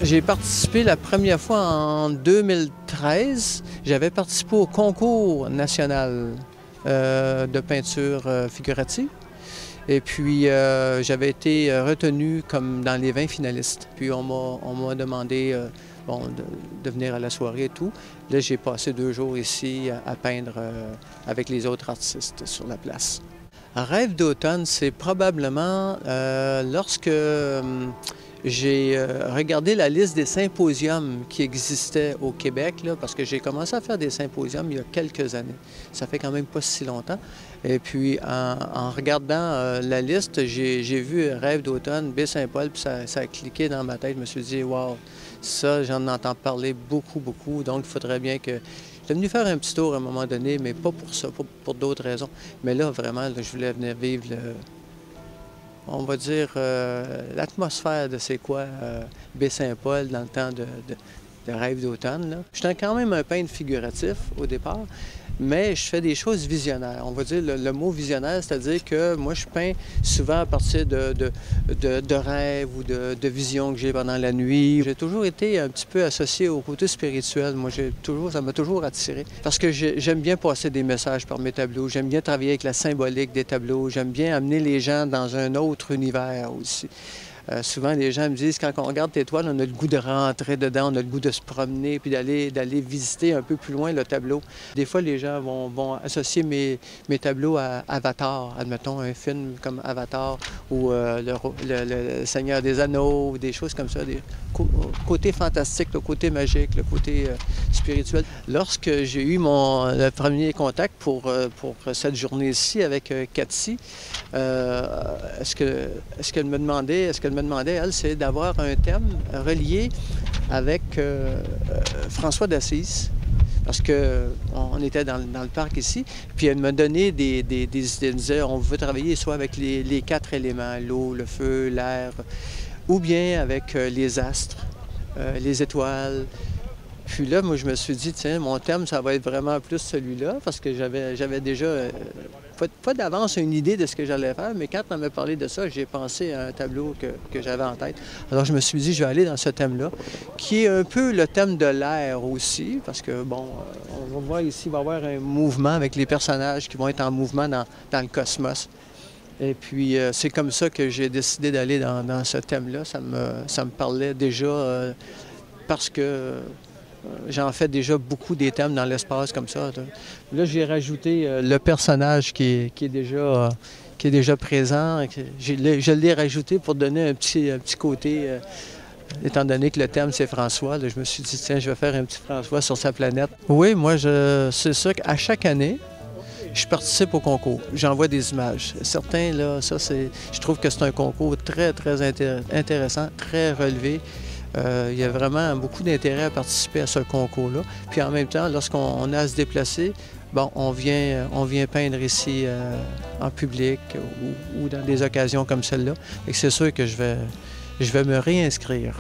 J'ai participé la première fois en 2013. J'avais participé au concours national de peinture figurative. Et puis, j'avais été retenu comme dans les 20 finalistes. Puis, on m'a demandé de venir à la soirée et tout. Là, j'ai passé 2 jours ici à peindre avec les autres artistes sur la place. Un rêve d'automne, c'est probablement lorsque j'ai regardé la liste des symposiums qui existaient au Québec, là, parce que j'ai commencé à faire des symposiums il y a quelques années. Ça fait quand même pas si longtemps. Et puis, en regardant la liste, j'ai vu Rêve d'automne, Baie-Saint-Paul, puis ça a cliqué dans ma tête. Je me suis dit, wow, ça, j'en entends parler beaucoup, beaucoup. Donc, il faudrait bien que... J'étais venu faire un petit tour à un moment donné, mais pas pour ça, pour d'autres raisons. Mais là, vraiment, là, je voulais venir vivre on va dire, l'atmosphère de c'est quoi Baie-Saint-Paul dans le temps de Rêve d'automne. J'étais quand même un peintre figuratif au départ, mais je fais des choses visionnaires. On va dire le mot visionnaire, c'est-à-dire que moi, je peins souvent à partir de rêves ou de visions que j'ai pendant la nuit. J'ai toujours été un petit peu associé au côté spirituel. Moi, ça m'a toujours attiré parce que j'aime bien passer des messages par mes tableaux. J'aime bien travailler avec la symbolique des tableaux. J'aime bien amener les gens dans un autre univers aussi. Souvent, les gens me disent, quand on regarde tes toiles, on a le goût de rentrer dedans, on a le goût de se promener, puis d'aller visiter un peu plus loin le tableau. Des fois, les gens vont associer mes tableaux à Avatar, admettons, un film comme Avatar, ou le Seigneur des Anneaux, ou des choses comme ça, des côté fantastique, le côté magique, le côté spirituel. Lorsque j'ai eu le premier contact pour cette journée-ci avec Cathy, ce qu'elle me demandait, elle, c'est d'avoir un thème relié avec François d'Assise, parce qu'on était dans le parc ici, puis elle m'a donné des idées. Elle me disait, on veut travailler soit avec les 4 éléments, l'eau, le feu, l'air, ou bien avec les astres, les étoiles. Puis là, moi, je me suis dit, tiens, mon thème, ça va être vraiment plus celui-là, parce que j'avais déjà... pas d'avance une idée de ce que j'allais faire, mais quand on m'a parlé de ça, j'ai pensé à un tableau que j'avais en tête. Alors, je me suis dit, je vais aller dans ce thème-là, qui est un peu le thème de l'air aussi, parce que, bon, on va voir ici, il va y avoir un mouvement avec les personnages qui vont être en mouvement dans le cosmos. Et puis, c'est comme ça que j'ai décidé d'aller dans ce thème-là. Ça me parlait déjà parce que... J'en fais déjà beaucoup des thèmes dans l'espace comme ça. Là, j'ai rajouté le personnage qui est déjà présent. Je l'ai rajouté pour donner un petit côté, étant donné que le thème, c'est François. Là, je me suis dit, tiens, je vais faire un petit François sur sa planète. Oui, moi, c'est ça qu'à chaque année, je participe au concours. J'envoie des images. Certains, là, je trouve que c'est un concours très, très intéressant, très relevé. Il y a vraiment beaucoup d'intérêt à participer à ce concours-là. Puis en même temps, lorsqu'on a à se déplacer, bon, on vient peindre ici en public ou dans des occasions comme celle-là. Et c'est sûr que je vais me réinscrire.